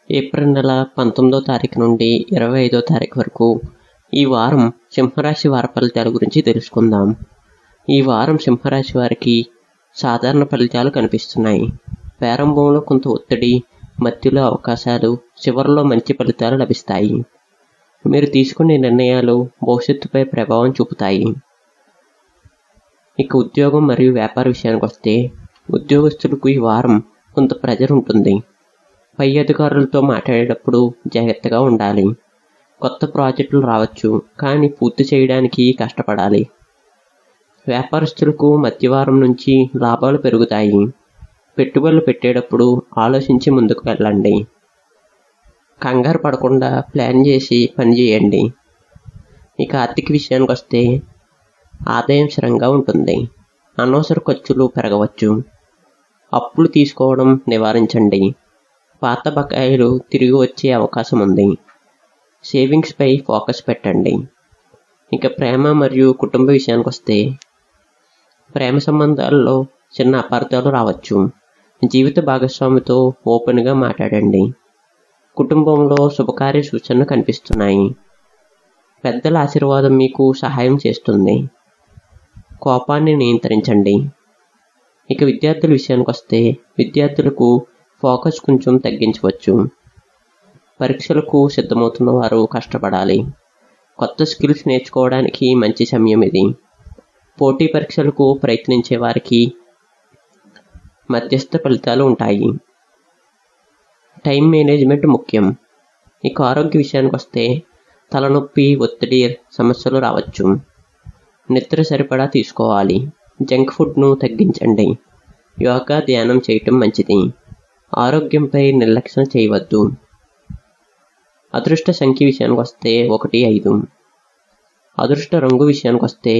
April నెల 19వ తారీఖు నుండి 25వ తారీఖు వరకు ఈ వారం సింహరాశి వారి ఫలితాల గురించి తెలుసుకుందాం. ఈ వారం సింహరాశి వారికి సాధారణ ఫలితాలు కనిపిస్తున్నాయి. ప్రారంభంలో కొంత ఒత్తిడి, మధ్యలో అవకాశాలు, చివరిలో మంచి ఫలితాలు లభిస్తాయి. మీరు తీసుకునే నిర్ణయాలు భవిష్యత్తుపై ప్రభావం చూపుతాయి. ఇక ఉద్యోగం మరియు వ్యాపార విషయానికి వస్తే, ఉద్యోగస్తులకు ఈ వారం కొంత ప్రెజర్ ఉంటుంది. పై అధికారులతో మాట్లాడేటప్పుడు జాగ్రత్తగా ఉండాలి. కొత్త ప్రాజెక్టులు రావచ్చు, కానీ పూర్తి చేయడానికి కష్టపడాలి. వ్యాపారస్తులకు మధ్యవారం నుంచి లాభాలు పెరుగుతాయి. పెట్టుబడులు పెట్టేటప్పుడు ఆలోచించి ముందుకు వెళ్ళండి. కంగారు పడకుండా ప్లాన్ చేసి పనిచేయండి. ఇక ఆర్థిక విషయానికి వస్తే, ఆదాయం స్థిరంగా ఉంటుంది. అనవసర ఖర్చులు పెరగవచ్చు. అప్పులు తీసుకోవడం నివారించండి. పాత బకాయిలు తిరిగి వచ్చే అవకాశం ఉంది. సేవింగ్స్పై ఫోకస్ పెట్టండి. ఇక ప్రేమ మరియు కుటుంబ విషయానికి వస్తే, ప్రేమ సంబంధాల్లో చిన్న అపార్థాలు రావచ్చు. జీవిత భాగస్వామితో ఓపెన్గా మాట్లాడండి. కుటుంబంలో శుభకార్య సూచనలు కనిపిస్తున్నాయి. పెద్దల ఆశీర్వాదం మీకు సహాయం చేస్తుంది. కోపాన్ని నియంత్రించండి. ఇక విద్యార్థుల విషయానికి వస్తే, విద్యార్థులకు ఫోకస్ కొంచెం తగ్గించవచ్చు. పరీక్షలకు సిద్ధమవుతున్న వారు కష్టపడాలి. కొత్త స్కిల్స్ నేర్చుకోవడానికి మంచి సమయం ఇది. పోటీ పరీక్షలకు ప్రయత్నించే వారికి మధ్యస్థ ఫలితాలు ఉంటాయి. టైం మేనేజ్మెంట్ ముఖ్యం. ఇక ఆరోగ్య విషయానికి వస్తే, తలనొప్పి, ఒత్తిడి సమస్యలు రావచ్చు. నిద్ర సరిపడా తీసుకోవాలి. జంక్ ఫుడ్ను తగ్గించండి. యోగా, ధ్యానం చేయటం మంచిది. ఆరోగ్యంపై నిర్లక్ష్యం చేయవద్దు. అదృష్ట సంఖ్య విషయానికి వస్తే 1, 5. అదృష్ట రంగు విషయానికి వస్తే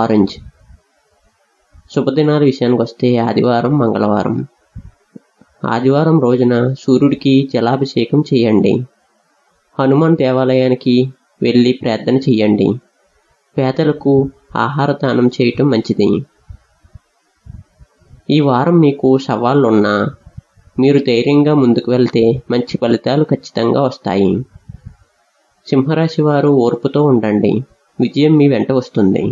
ఆరెంజ్. శుభదినాల విషయానికి వస్తే ఆదివారం, మంగళవారం. ఆదివారం రోజున సూర్యుడికి జలాభిషేకం చేయండి. హనుమాన్ దేవాలయానికి వెళ్ళి ప్రార్థన చేయండి. పేదలకు ఆహార దానం చేయటం మంచిది. ఈ వారం మీకు సవాళ్లున్నా మీరు ధైర్యంగా ముందుకు వెళ్తే మంచి ఫలితాలు ఖచ్చితంగా వస్తాయి. సింహరాశి వారు ఓర్పుతో ఉండండి. విజయం మీ వెంట వస్తుంది.